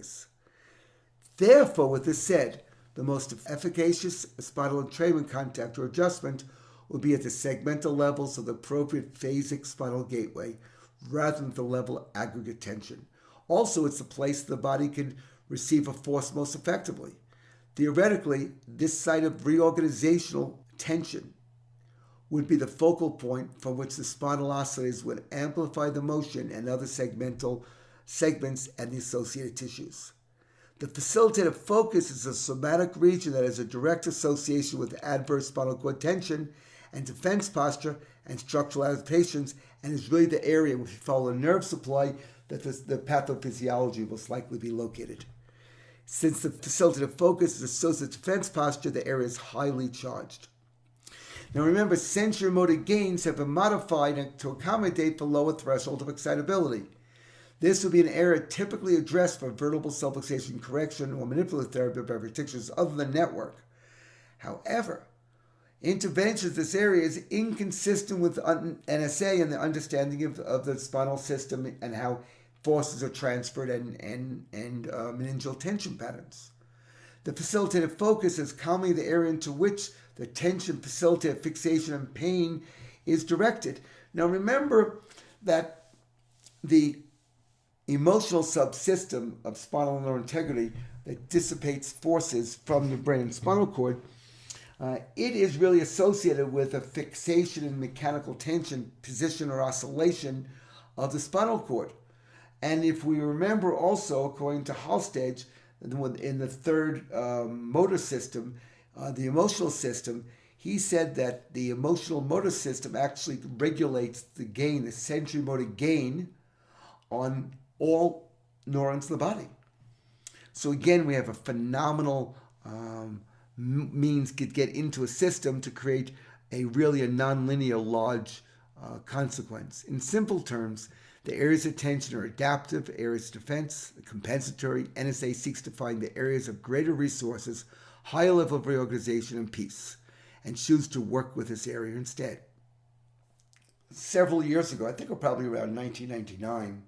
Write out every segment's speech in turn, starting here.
focus. Therefore, with this said, the most efficacious spinal entrainment contact or adjustment will be at the segmental levels of the appropriate phasic spinal gateway rather than the level of aggregate tension. Also, it's the place the body can receive a force most effectively. Theoretically, this site of reorganizational tension would be the focal point from which the spinal oscillators would amplify the motion and other segmental segments and the associated tissues. The facilitative focus is a somatic region that has a direct association with adverse spinal cord tension and defense posture and structural adaptations, and is really the area, if you follow the nerve supply, that the pathophysiology will likely be located. Since the facilitative focus is associated with defense posture, the area is highly charged. Now remember, sensory motor gains have been modified to accommodate the lower threshold of excitability. This would be an area typically addressed for vertebral subluxation correction or manipulative therapy by practitioners other than network. However, intervention in this area is inconsistent with NSA and the understanding of the spinal system and how forces are transferred and meningeal tension patterns. The facilitative focus is commonly the area into which the tension, facilitative fixation, and pain is directed. Now remember that the emotional subsystem of spinal nerve integrity that dissipates forces from the brain and spinal cord, it is really associated with a fixation in mechanical tension, position, or oscillation of the spinal cord. And if we remember also, according to Halsted, in the third motor system, the emotional system, he said that the emotional motor system actually regulates the gain, the sensory motor gain on all neurons in the body. So again, we have a phenomenal means to get into a system to create a nonlinear large consequence. In simple terms, the areas of tension are adaptive, areas of defense, compensatory. NSA seeks to find the areas of greater resources, higher level of reorganization, and peace, and choose to work with this area instead. Several years ago, I think probably around 1999,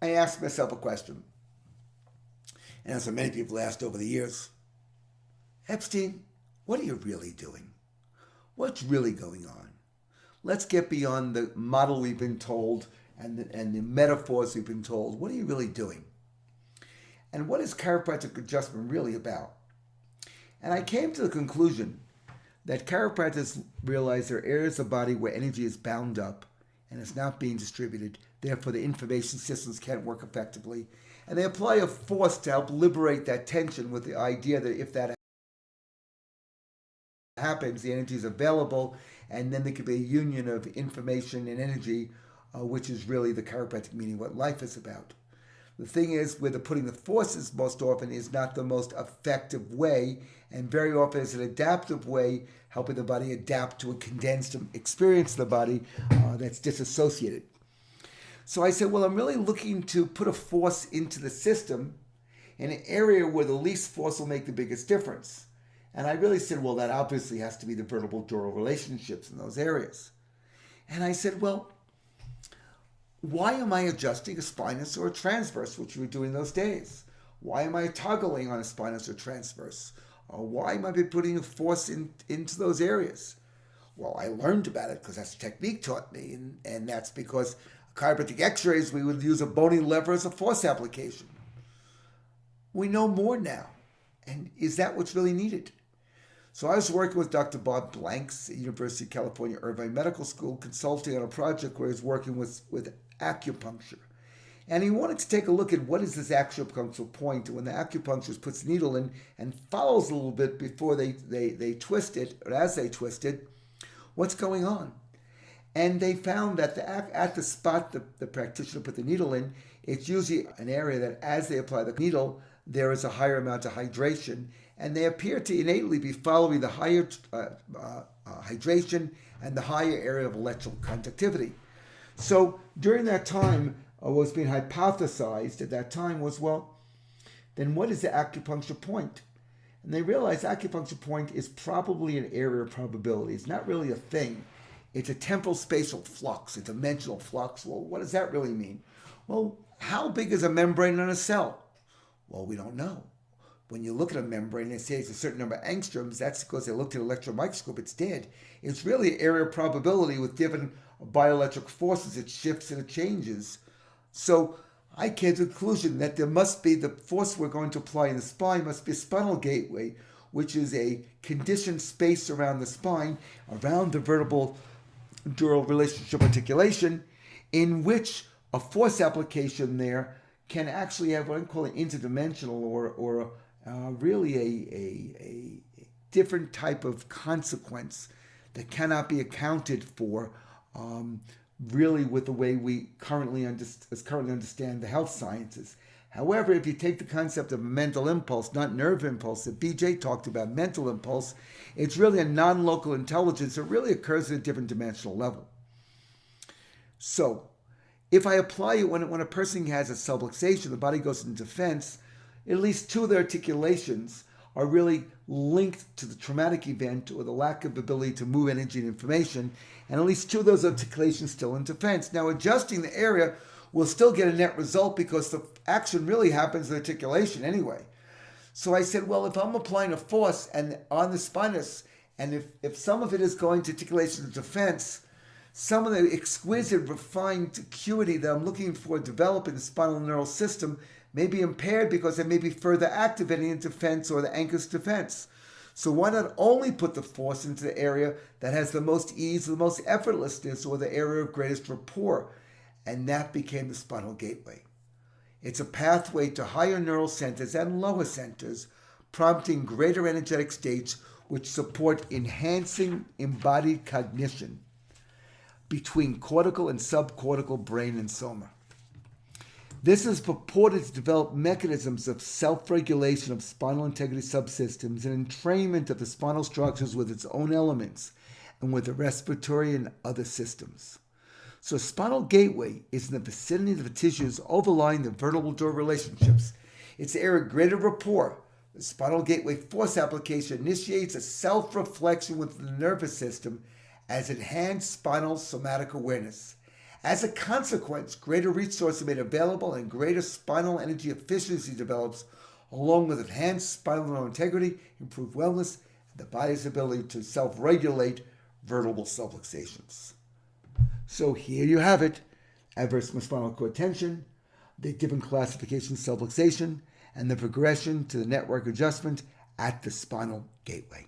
I asked myself a question, and as many people asked over the years, Epstein, what are you really doing? What's really going on? Let's get beyond the model we've been told and the metaphors we've been told. What are you really doing? And what is chiropractic adjustment really about? And I came to the conclusion that chiropractors realize there are areas of the body where energy is bound up and is not being distributed. Therefore, the information systems can't work effectively. And they apply a force to help liberate that tension with the idea that if that happens, the energy is available, and then there could be a union of information and energy, which is really the chiropractic meaning of what life is about. The thing is, where they're putting the forces most often is not the most effective way, and very often is an adaptive way, helping the body adapt to a condensed experience of the body that's disassociated. So I said, well, I'm really looking to put a force into the system in an area where the least force will make the biggest difference. And I really said, well, that obviously has to be the vertebral-dural relationships in those areas. And I said, well, why am I adjusting a spinous or a transverse, which we were doing those days? Why am I toggling on a spinous or transverse? Or why am I putting a force into those areas? Well, I learned about it because that's the technique taught me, and that's because chiropractic x-rays, we would use a bony lever as a force application. We know more now. And is that what's really needed? So I was working with Dr. Bob Blanks at University of California, Irvine Medical School, consulting on a project where he was working with acupuncture. And he wanted to take a look at what is this acupuncture point when the acupuncturist puts the needle in and follows a little bit before they twist it, or as they twist it, what's going on. And they found that at the spot the practitioner put the needle in, it's usually an area that as they apply the needle, there is a higher amount of hydration, and they appear to innately be following the higher hydration and the higher area of electrical conductivity. So during that time, what was being hypothesized at that time was, well, then what is the acupuncture point? And they realized acupuncture point is probably an area of probability. It's not really a thing. It's a temporal spatial flux, a dimensional flux. Well, what does that really mean? Well, how big is a membrane on a cell? Well, we don't know. When you look at a membrane, they say it's a certain number of angstroms. That's because they looked at an electron microscope. It's dead. It's really area of probability with given bioelectric forces. It shifts and it changes. So I came to the conclusion that there must be the force we're going to apply in the spine must be a spinal gateway, which is a conditioned space around the spine, around the vertebral dural relationship articulation, in which a force application there can actually have what I call an interdimensional or really a different type of consequence that cannot be accounted for really with the way we currently understand the health sciences. However, if you take the concept of a mental impulse, not nerve impulse, that BJ talked about, mental impulse, it's really a non-local intelligence that really occurs at a different dimensional level. So, if I apply it when a person has a subluxation, the body goes into defense, at least two of the articulations are really linked to the traumatic event or the lack of ability to move energy and information, and at least two of those articulations still in defense. Now, adjusting the area will still get a net result because the action really happens in articulation anyway. So I said, well, if I'm applying a force and on the spinous, and if some of it is going to articulation and defense, some of the exquisite, refined acuity that I'm looking for developing the spinal neural system may be impaired because it may be further activating in defense or the ancus defense. So why not only put the force into the area that has the most ease, the most effortlessness, or the area of greatest rapport? And that became the spinal gateway. It's a pathway to higher neural centers and lower centers, prompting greater energetic states which support enhancing embodied cognition between cortical and subcortical brain and soma. This is purported to develop mechanisms of self-regulation of spinal integrity subsystems and entrainment of the spinal structures with its own elements and with the respiratory and other systems. So spinal gateway is in the vicinity of the tissues overlying the vertebral dural relationships. It's the area of greater rapport. The spinal gateway force application initiates a self-reflection within the nervous system as enhanced spinal somatic awareness. As a consequence, greater resources are made available and greater spinal energy efficiency develops, along with enhanced spinal neural integrity, improved wellness, and the body's ability to self-regulate vertebral subluxations. So here you have it, adverse spinal cord tension, the different classification of subluxation, and the progression to the network adjustment at the spinal gateway.